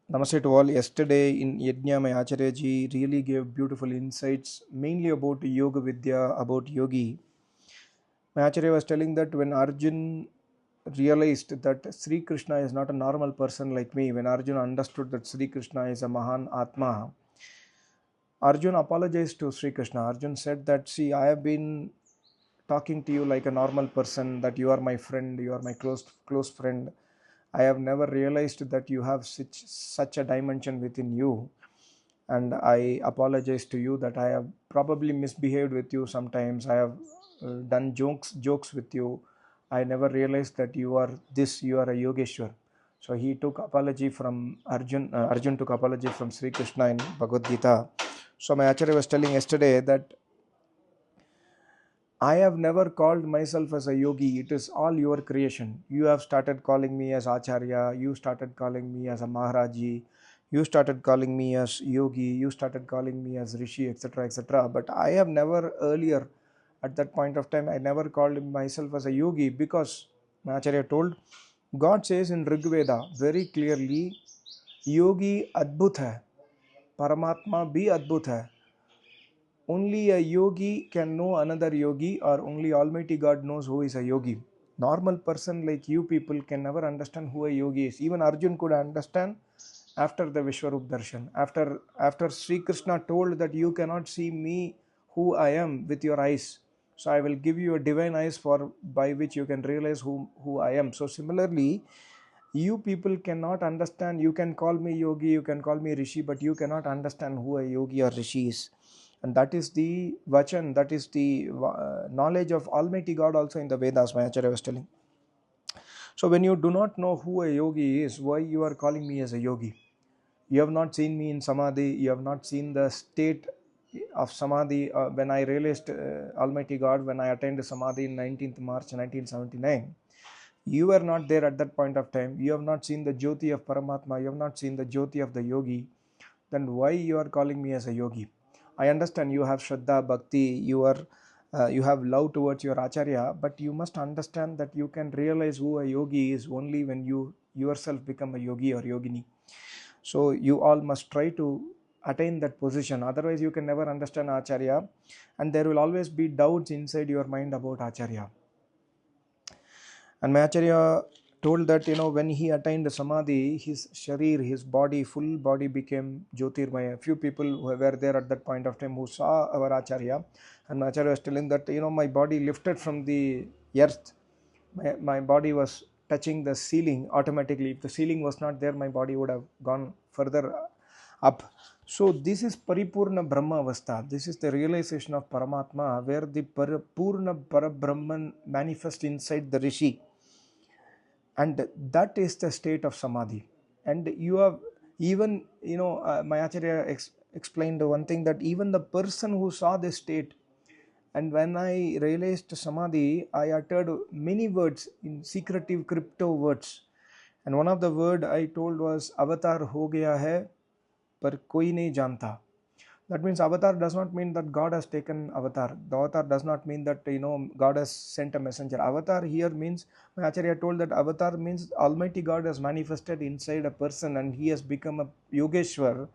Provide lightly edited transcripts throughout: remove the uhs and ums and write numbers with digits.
Namaste to all. Yesterday in Yajna, my Acharya ji really gave beautiful insights, mainly about Yoga Vidya, about Yogi. My Acharya was telling that when Arjun realized that Sri Krishna is not a normal person like me, when Arjun understood that Sri Krishna is a Mahan Atma, Arjun apologized to Sri Krishna. Arjun said that, see, I have been talking to you like a normal person, that you are my friend, you are my close friend. I have never realized that you have such a dimension within you, and I apologize to you that I have probably misbehaved with you sometimes. I have done jokes with you. I never realized that you are this. You are a Yogeshwar. So he took apology from Arjun. Arjun took apology from Sri Krishna in Bhagavad Gita. So my Acharya was telling yesterday that I have never called myself as a yogi. It is all your creation. You have started calling me as Acharya. You started calling me as a Maharaji. You started calling me as yogi. You started calling me as Rishi, etc., etc. But I have never earlier, at that point of time, I never called myself as a yogi because my Acharya told, God says in Rig Veda very clearly, yogi adbhut hai, Paramatma bhi adbhut hai. Only a yogi can know another yogi, or only Almighty God knows who is a yogi. Normal person like you people can never understand who a yogi is. Even Arjun could understand after the Vishwarup Darshan. After Sri Krishna told that you cannot see me who I am with your eyes. So I will give you a divine eyes for by which you can realize who I am. So similarly, you people cannot understand. You can call me yogi, you can call me rishi, but you cannot understand who a yogi or rishi is. And that is the vachan, that is the knowledge of Almighty God also in the Vedas, my Acharya was telling. So when you do not know who a yogi is, why you are calling me as a yogi? You have not seen me in samadhi, you have not seen the state of samadhi. When I realized Almighty God, when I attained samadhi in 19th March 1979, you were not there at that point of time. You have not seen the jyoti of Paramatma, you have not seen the jyoti of the yogi. Then why you are calling me as a yogi? I understand you have shraddha, bhakti, you have love towards your Acharya, but you must understand that you can realize who a yogi is only when you yourself become a yogi or yogini. So you all must try to attain that position. Otherwise, you can never understand Acharya, and there will always be doubts inside your mind about Acharya. And my Acharya told that, when he attained Samadhi, his sharir, his body, full body became Jyotirmaya. Few people who were there at that point of time who saw our Acharya, and my Acharya was telling that, my body lifted from the earth. My body was touching the ceiling automatically. If the ceiling was not there, my body would have gone further up. So this is Paripurna Brahma Avastha. This is the realization of Paramatma, where the Purna Parabrahman manifests inside the Rishi, and that is the state of Samadhi. And you have even, my Acharya explained one thing, that even the person who saw this state, and when I realized Samadhi, I uttered many words in secretive crypto words. And one of the word I told was avatar ho gaya hai, par koi nahi janta. That means avatar does not mean that God has taken avatar. The avatar does not mean that, God has sent a messenger. Avatar here means, my Acharya told that avatar means Almighty God has manifested inside a person and he has become a Yogeshwar.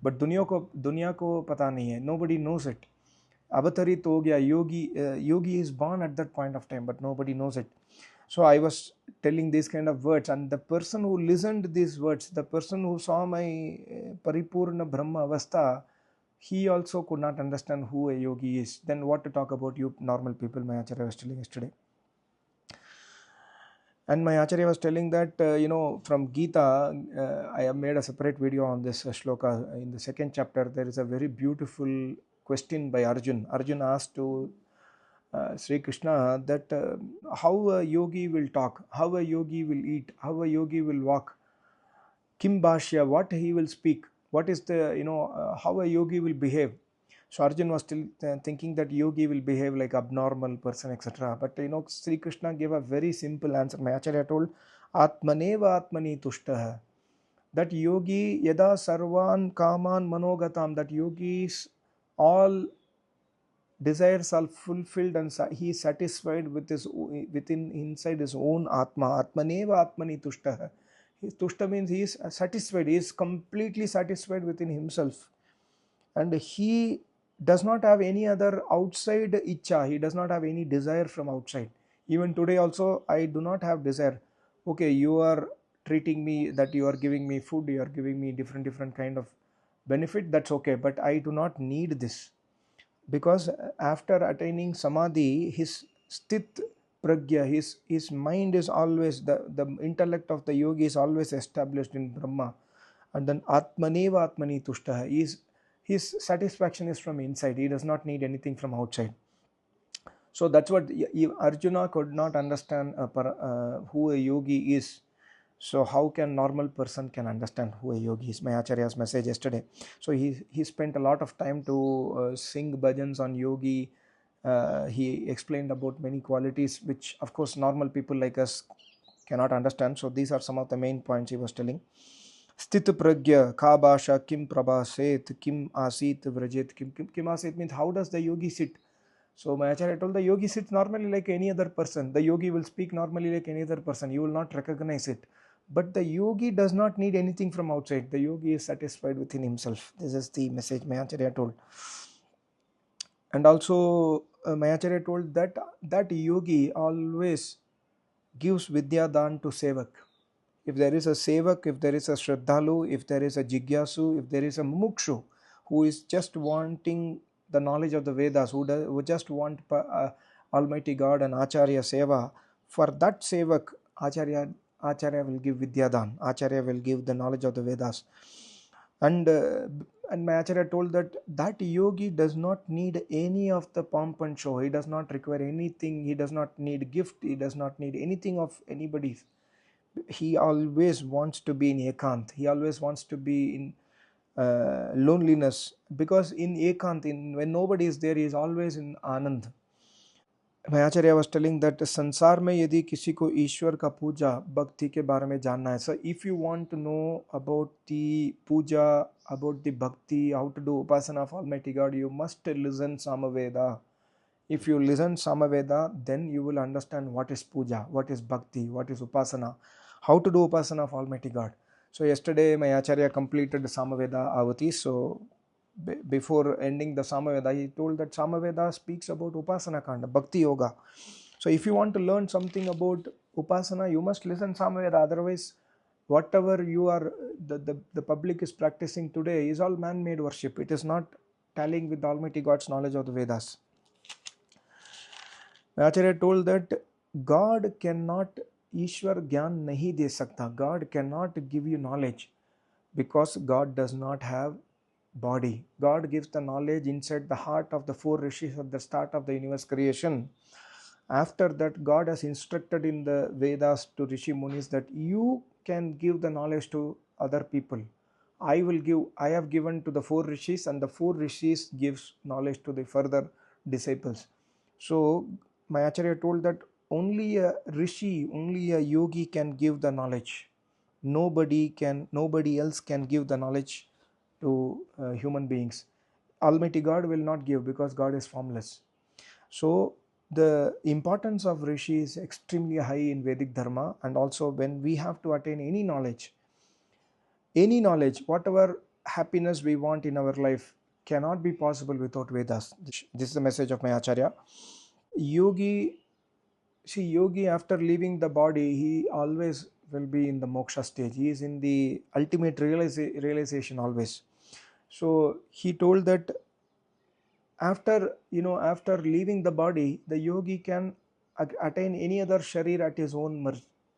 But दुनिया को पता नहीं है. Nobody knows it. Avatarit ho gaya, yogi is born at that point of time, but nobody knows it. So I was telling these kind of words, and the person who listened these words, the person who saw my Paripurna Brahma Avastha, he also could not understand who a yogi is. Then what to talk about you normal people, my Acharya was telling yesterday. And my Acharya was telling that, from Gita, I have made a separate video on this shloka. In the second chapter, there is a very beautiful question by Arjun. Arjun asked to Sri Krishna that how a yogi will talk, how a yogi will eat, how a yogi will walk, Kim Bhashya, what he will speak, what is the, how a yogi will behave. So Arjun was still thinking that yogi will behave like abnormal person, etc. But Sri Krishna gave a very simple answer. My Acharya told, Atmaneva Atmani Tushtah. That yogi yada sarvan kaman manogatam, that yogis all desires are fulfilled and he is satisfied with his within inside his own Atma. Atmaneva Atmani Tushtah. Tushta means he is satisfied, he is completely satisfied within himself, and he does not have any other outside icha, he does not have any desire from outside. Even today also I do not have desire. Okay, you are treating me, that you are giving me food, you are giving me different kind of benefit, that's okay, but I do not need this. Because after attaining samadhi, his sthit pragya, his mind is always, the intellect of the yogi is always established in Brahma. And then atmaneva atmani tushta, his satisfaction is from inside, he does not need anything from outside. So that's what Arjuna could not understand who a yogi is. So how can normal person can understand who a yogi is? My Acharya's message yesterday. So he spent a lot of time to sing bhajans on yogi. He explained about many qualities which of course normal people like us cannot understand. So these are some of the main points he was telling. Sthit pragya ka bhasha kim prabhaset kim asit vrajet kim asit means how does the yogi sit? So my Acharya told the yogi sits normally like any other person. The yogi will speak normally like any other person. You will not recognize it. But the yogi does not need anything from outside. The yogi is satisfied within himself. This is the message my Acharya told. And also my Acharya told that yogi always gives vidya dan to sevak. If there is a sevak, if there is a shraddhalu, if there is a jigyasu, if there is a mumukshu who is just wanting the knowledge of the Vedas, who just want Almighty God and Acharya seva, for that sevak, Acharya will give Vidyadan. Acharya will give the knowledge of the Vedas. And my Acharya told that yogi does not need any of the pomp and show. He does not require anything. He does not need gift. He does not need anything of anybody. He always wants to be in ekant, he always wants to be in loneliness, because in ekant, when nobody is there, he is always in anand. My Acharya was telling that संसार में यदि किसी को ईश्वर का पूजा भक्ति के बारे में जानना है, so if you want to know about the puja, about the bhakti, how to do upasana of Almighty God, you must listen Samaveda. If you listen Samaveda, then you will understand what is puja, what is bhakti, what is upasana, how to do upasana of Almighty God. So yesterday my Acharya completed Samaveda Avati. So before ending the Samaveda, he told that Samaveda speaks about Upasana Kanda, Bhakti Yoga. So if you want to learn something about Upasana, you must listen Samaveda. Otherwise, whatever you are, the public is practicing today is all man-made worship. It is not tallying with Almighty God's knowledge of the Vedas. Acharya told that God cannot, Ishwar Gyan nahi de sakta. God cannot give you knowledge because God does not have body. God gives the knowledge inside the heart of the four rishis at the start of the universe creation. After that, God has instructed in the Vedas to Rishi Munis that you can give the knowledge to other people. I have given to the four rishis, and the four rishis gives knowledge to the further disciples. So my Acharya told that only a rishi, only a yogi can give the knowledge. Nobody else can give the knowledge to human beings. Almighty God will not give because God is formless. So the importance of rishi is extremely high in Vedic dharma, and also when we have to attain any knowledge, whatever happiness we want in our life cannot be possible without Vedas. This is the message of my Acharya. Yogi, see, yogi after leaving the body, he always will be in the moksha stage. He is in the ultimate realization always. So he told that after leaving the body, the yogi can attain any other sharir at his own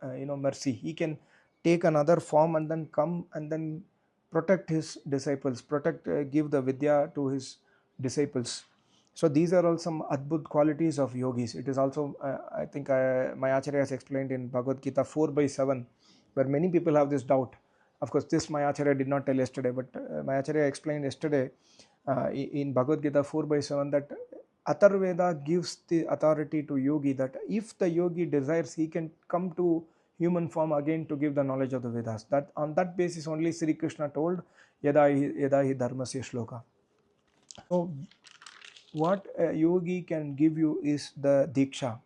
mercy. He can take another form and then come and then protect his disciples, give the vidya to his disciples. So these are all some adbhut qualities of yogis. It is also, I think my Acharya has explained in Bhagavad Gita 4/7, where many people have this doubt. Of course, this my Acharya did not tell yesterday, but my Acharya explained yesterday in Bhagavad Gita 4/7 that Atharveda gives the authority to yogi that if the yogi desires, he can come to human form again to give the knowledge of the Vedas. That on that basis only Sri Krishna told Yada hi dharmasya shloka. So what a yogi can give you is the diksha.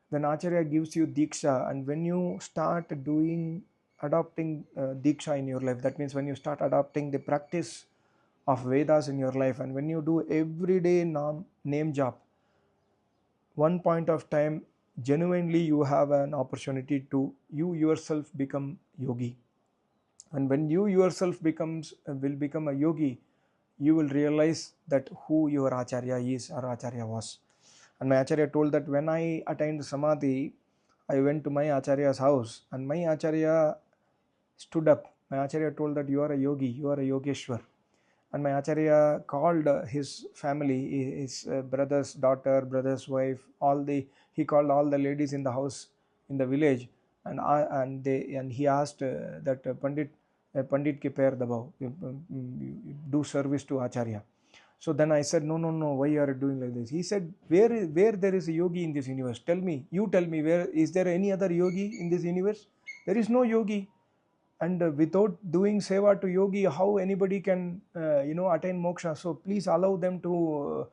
When Acharya gives you diksha, and when you start doing adopting Diksha in your life, that means when you start adopting the practice of Vedas in your life, and when you do everyday name jap, one point of time, genuinely you have an opportunity to you yourself become yogi. And when you yourself will become a yogi, you will realize that who your Acharya is or Acharya was. And my Acharya told that when I attained Samadhi, I went to my Acharya's house, and my Acharya stood up. My Acharya told that you are a yogi, you are a Yogeshwar. And my Acharya called his family, his brother's daughter, brother's wife, he called all the ladies in the house in the village, and he asked that Pandit ke pair dabao, you do service to Acharya. So then I said, no, no, no, why you are doing like this? He said, where there is a yogi in this universe? Tell me, you tell me, where is there any other yogi in this universe? There is no yogi. And without doing seva to yogi, how anybody can attain moksha? So please allow them to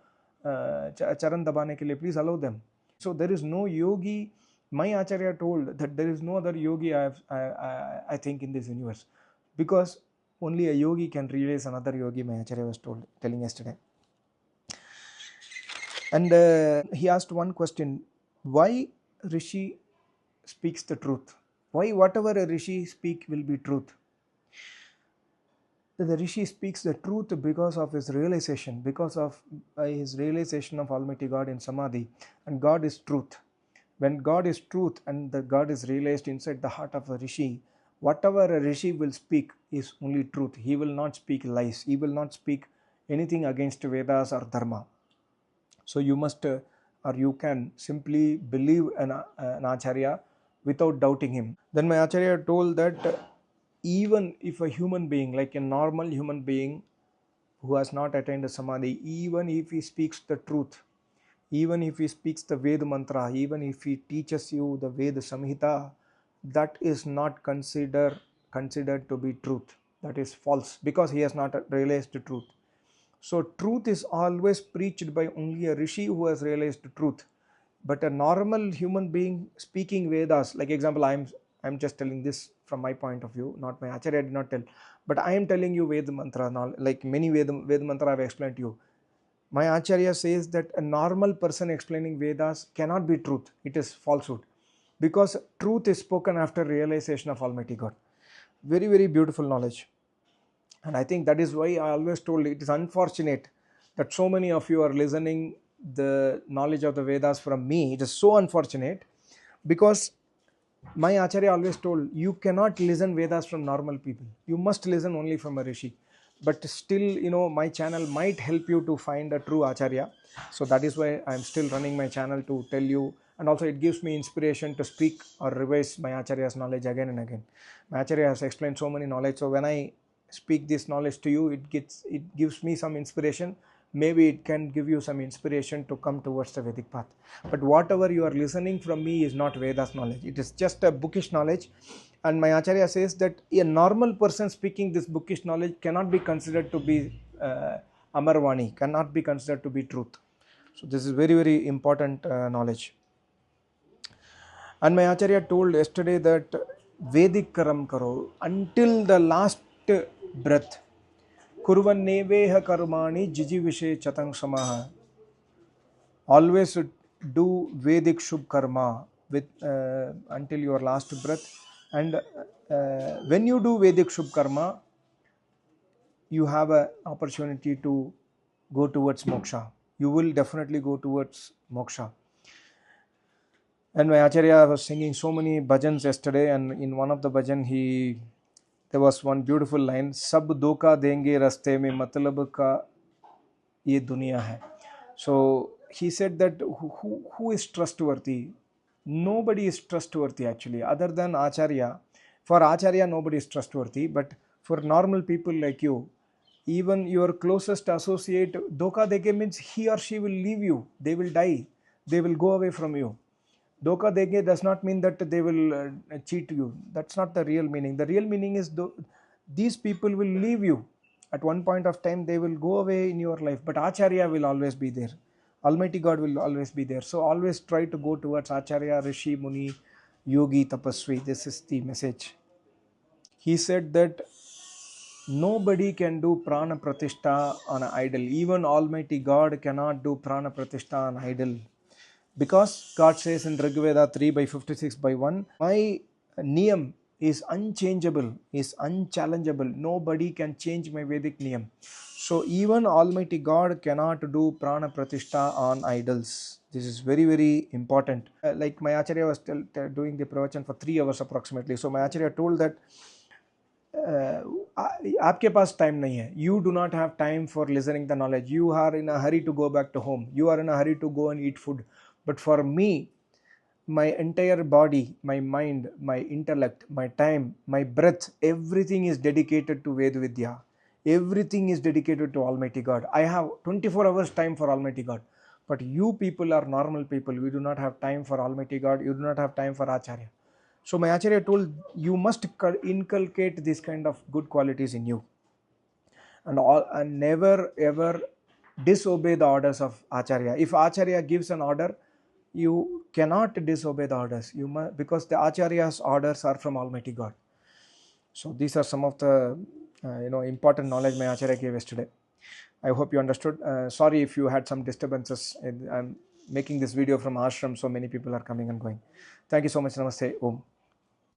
charan dabane ke liye, please allow them. So there is no yogi. My Acharya told that there is no other yogi I think in this universe, because only a yogi can realize another yogi. My Acharya was telling yesterday. And he asked one question: why Rishi speaks the truth? Why whatever a Rishi speak will be truth? The Rishi speaks the truth because of his realization, because of his realization of Almighty God in Samadhi. And God is truth. When God is truth and the God is realized inside the heart of a Rishi, whatever a Rishi will speak is only truth. He will not speak lies. He will not speak anything against Vedas or Dharma. So you must or you can simply believe an Acharya without doubting him. Then my Acharya told that even if a human being, like a normal human being who has not attained a Samadhi, even if he speaks the truth, even if he speaks the Veda mantra, even if he teaches you the Veda Samhita, that is not considered to be truth. That is false, because he has not realized the truth. So truth is always preached by only a Rishi who has realized the truth. But a normal human being speaking Vedas, like example, I'm just telling this from my point of view, not my Acharya did not tell, but I am telling you Veda mantra, like many Veda mantra I have explained to you. My Acharya says that a normal person explaining Vedas cannot be truth. It is falsehood, because truth is spoken after realization of Almighty God. Very, very beautiful knowledge. And I think that is why I always told it is unfortunate that so many of you are listening the knowledge of the Vedas from me. It is so unfortunate, because my Acharya always told you cannot listen Vedas from normal people. You must listen only from a Rishi. But still, my channel might help you to find a true Acharya. So that is why I am still running my channel, to tell you. And also it gives me inspiration to speak or revise my Acharya's knowledge again and again. My Acharya has explained so many knowledge. So when I speak this knowledge to you, it gives me some inspiration. Maybe it can give you some inspiration to come towards the Vedic path. But whatever you are listening from me is not Vedas knowledge. It is just a bookish knowledge. And my Acharya says that a normal person speaking this bookish knowledge cannot be considered to be Amarvani, cannot be considered to be truth. So this is very, very important knowledge. And my Acharya told yesterday that Vedic karam karo until the last breath. Kurvaneveha karmani jijivishe chatang samaha. Always do Vedic Shubh Karma with until your last breath. And when you do Vedic Shubh Karma, you have an opportunity to go towards moksha. You will definitely go towards moksha. And my Acharya was singing so many bhajans yesterday, and in one of the bhajan there was one beautiful line, Sab dhoka denge raste mein matlab ka ye duniya hai. So he said that who is trustworthy? Nobody is trustworthy actually, other than Acharya. For Acharya, nobody is trustworthy, but for normal people like you, even your closest associate, dhoka dege means he or she will leave you, they will die, they will go away from you. Dhoka dege does not mean that they will cheat you. That's not the real meaning. The real meaning is these people will leave you. At one point of time, they will go away in your life. But Acharya will always be there. Almighty God will always be there. So always try to go towards Acharya, Rishi, Muni, Yogi, Tapasvi. This is the message. He said that nobody can do prana pratishtha on an idol. Even Almighty God cannot do prana pratishtha on idol. Because God says in Rigveda 3 by 56 by 1, my niyam is unchangeable, is unchallengeable. Nobody can change my Vedic niyam. So even Almighty God cannot do prana pratishtha on idols. This is very, very important. Like my Acharya was doing the pravachan for 3 hours approximately. So my Acharya told that आपके पास time नहीं है. You do not have time for listening the knowledge. You are in a hurry to go back to home. You are in a hurry to go and eat food. But for me, my entire body, my mind, my intellect, my time, my breath, everything is dedicated to Ved Vidya. Everything is dedicated to Almighty God. I have 24 hours time for Almighty God. But you people are normal people. We do not have time for Almighty God. You do not have time for Acharya. So my Acharya told, you must inculcate this kind of good qualities in you. And never ever disobey the orders of Acharya. If Acharya gives an order, you cannot disobey the orders. You must, because the Acharya's orders are from Almighty God. So these are some of the important knowledge my Acharya gave yesterday. I hope you understood. Sorry if you had some disturbances. I'm making this video from ashram, so many people are coming and going. Thank you so much. Namaste. Om.